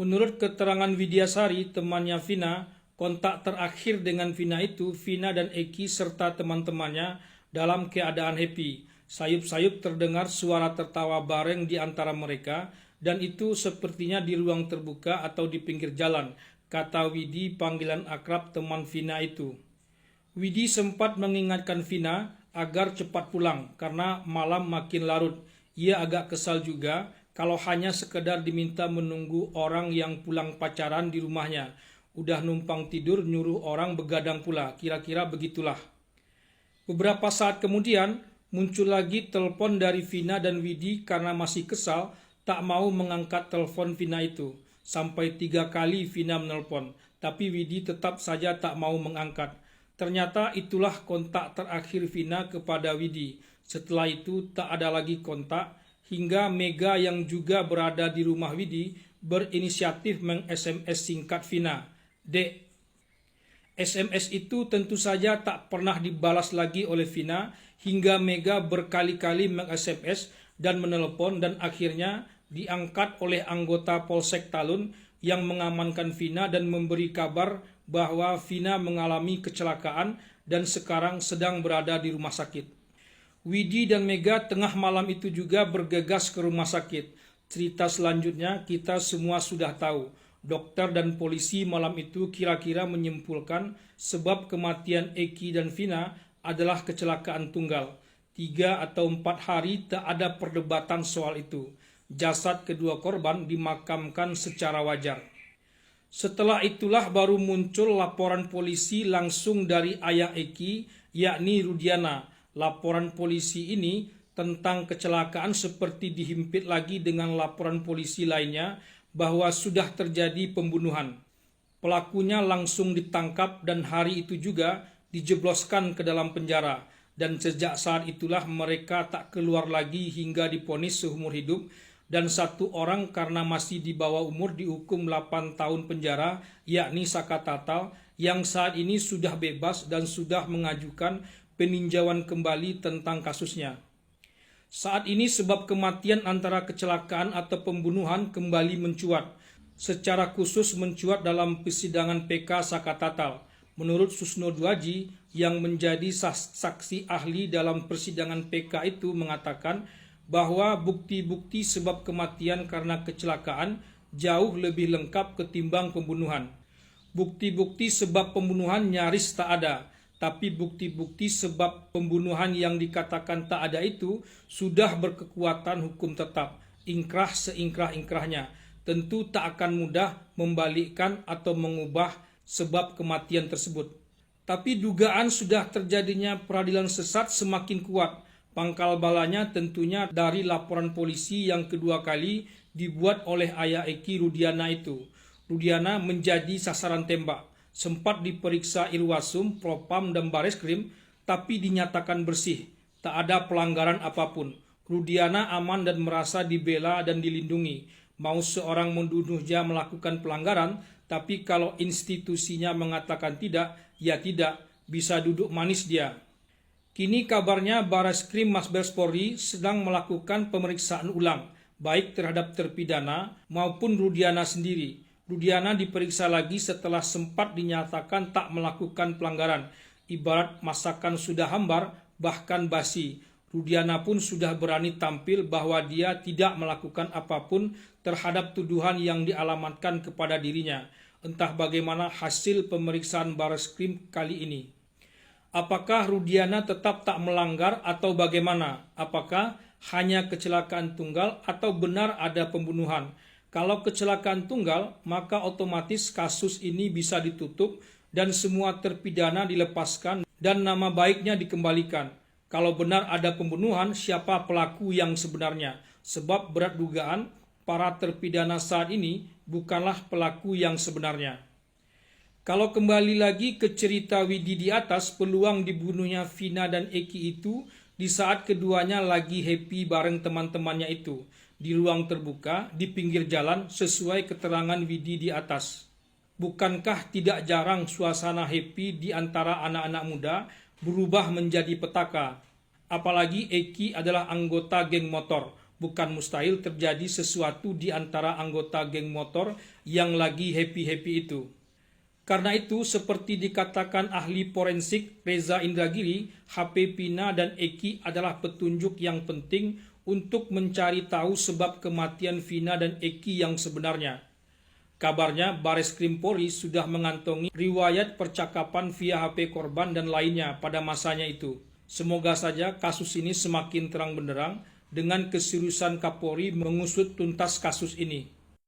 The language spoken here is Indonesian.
Menurut keterangan Widyasari, temannya Vina, kontak terakhir dengan Vina itu, Vina dan Eki serta teman-temannya dalam keadaan happy. Sayup-sayup terdengar suara tertawa bareng di antara mereka, dan itu sepertinya di ruang terbuka atau di pinggir jalan, kata Widi, panggilan akrab teman Vina itu. Widi sempat mengingatkan Vina agar cepat pulang karena malam makin larut. Ia agak kesal juga kalau hanya sekedar diminta menunggu orang yang pulang pacaran di rumahnya. Udah numpang tidur nyuruh orang begadang pula, kira-kira begitulah. Beberapa saat kemudian muncul lagi telepon dari Vina dan Widi karena masih kesal tak mau mengangkat telepon Vina itu. Sampai 3 kali Vina menelpon, tapi Widi tetap saja tak mau mengangkat. Ternyata itulah kontak terakhir Vina kepada Widi. Setelah itu tak ada lagi kontak hingga Mega yang juga berada di rumah Widi berinisiatif meng-SMS singkat Vina. Dek. SMS itu tentu saja tak pernah dibalas lagi oleh Vina hingga Mega berkali-kali meng-SMS dan menelpon dan akhirnya diangkat oleh anggota Polsek Talun yang mengamankan Vina dan memberi kabar bahwa Vina mengalami kecelakaan dan sekarang sedang berada di rumah sakit. Widi dan Mega tengah malam itu juga bergegas ke rumah sakit. Cerita selanjutnya kita semua sudah tahu. Dokter dan polisi malam itu kira-kira menyimpulkan sebab kematian Eki dan Vina adalah kecelakaan tunggal. 3 atau 4 hari tak ada perdebatan soal itu. Jasad kedua korban dimakamkan secara wajar. Setelah itulah baru muncul laporan polisi langsung dari ayah Eki, yakni Rudiana. Laporan polisi ini tentang kecelakaan seperti dihimpit lagi dengan laporan polisi lainnya bahwa sudah terjadi pembunuhan. Pelakunya langsung ditangkap dan hari itu juga dijebloskan ke dalam penjara. Dan sejak saat itulah mereka tak keluar lagi hingga divonis seumur hidup. Dan 1 orang karena masih di bawah umur dihukum 8 tahun penjara, yakni Saka Tatal, yang saat ini sudah bebas dan sudah mengajukan peninjauan kembali tentang kasusnya. Saat ini sebab kematian antara kecelakaan atau pembunuhan kembali mencuat. Secara khusus mencuat dalam persidangan PK Saka Tatal. Menurut Susno Duaji yang menjadi saksi ahli dalam persidangan PK itu mengatakan bahwa bukti-bukti sebab kematian karena kecelakaan jauh lebih lengkap ketimbang pembunuhan. Bukti-bukti sebab pembunuhan nyaris tak ada, tapi bukti-bukti sebab pembunuhan yang dikatakan tak ada itu sudah berkekuatan hukum tetap, ingkrah seingkrah-ingkrahnya. Tentu tak akan mudah membalikkan atau mengubah sebab kematian tersebut. Tapi dugaan sudah terjadinya peradilan sesat semakin kuat. Pangkal balanya tentunya dari laporan polisi yang kedua kali dibuat oleh ayah Eki, Rudiana itu. Rudiana menjadi sasaran tembak. Sempat diperiksa Irwasum, Propam, dan Bareskrim, tapi dinyatakan bersih. Tak ada pelanggaran apapun. Rudiana aman dan merasa dibela dan dilindungi. Mau seorang menuduhnya melakukan pelanggaran, tapi kalau institusinya mengatakan tidak, ya tidak, bisa duduk manis dia. Kini kabarnya Bareskrim Mabes Polri sedang melakukan pemeriksaan ulang, baik terhadap terpidana maupun Rudiana sendiri. Rudiana diperiksa lagi setelah sempat dinyatakan tak melakukan pelanggaran. Ibarat masakan sudah hambar, bahkan basi. Rudiana pun sudah berani tampil bahwa dia tidak melakukan apapun terhadap tuduhan yang dialamatkan kepada dirinya. Entah bagaimana hasil pemeriksaan Bareskrim kali ini. Apakah Rudiana tetap tak melanggar atau bagaimana? Apakah hanya kecelakaan tunggal atau benar ada pembunuhan? Kalau kecelakaan tunggal, maka otomatis kasus ini bisa ditutup dan semua terpidana dilepaskan dan nama baiknya dikembalikan. Kalau benar ada pembunuhan, siapa pelaku yang sebenarnya? Sebab berat dugaan para terpidana saat ini bukanlah pelaku yang sebenarnya. Kalau kembali lagi ke cerita Widi di atas, peluang dibunuhnya Vina dan Eki itu di saat keduanya lagi happy bareng teman-temannya itu, di ruang terbuka, di pinggir jalan, sesuai keterangan Widi di atas. Bukankah tidak jarang suasana happy di antara anak-anak muda berubah menjadi petaka? Apalagi Eki adalah anggota geng motor, bukan mustahil terjadi sesuatu di antara anggota geng motor yang lagi happy-happy itu. Karena itu, seperti dikatakan ahli forensik Reza Indragiri, HP Vina dan Eki adalah petunjuk yang penting untuk mencari tahu sebab kematian Vina dan Eki yang sebenarnya. Kabarnya, Bareskrim Polri sudah mengantongi riwayat percakapan via HP korban dan lainnya pada masanya itu. Semoga saja kasus ini semakin terang benderang dengan keseriusan Kapolri mengusut tuntas kasus ini.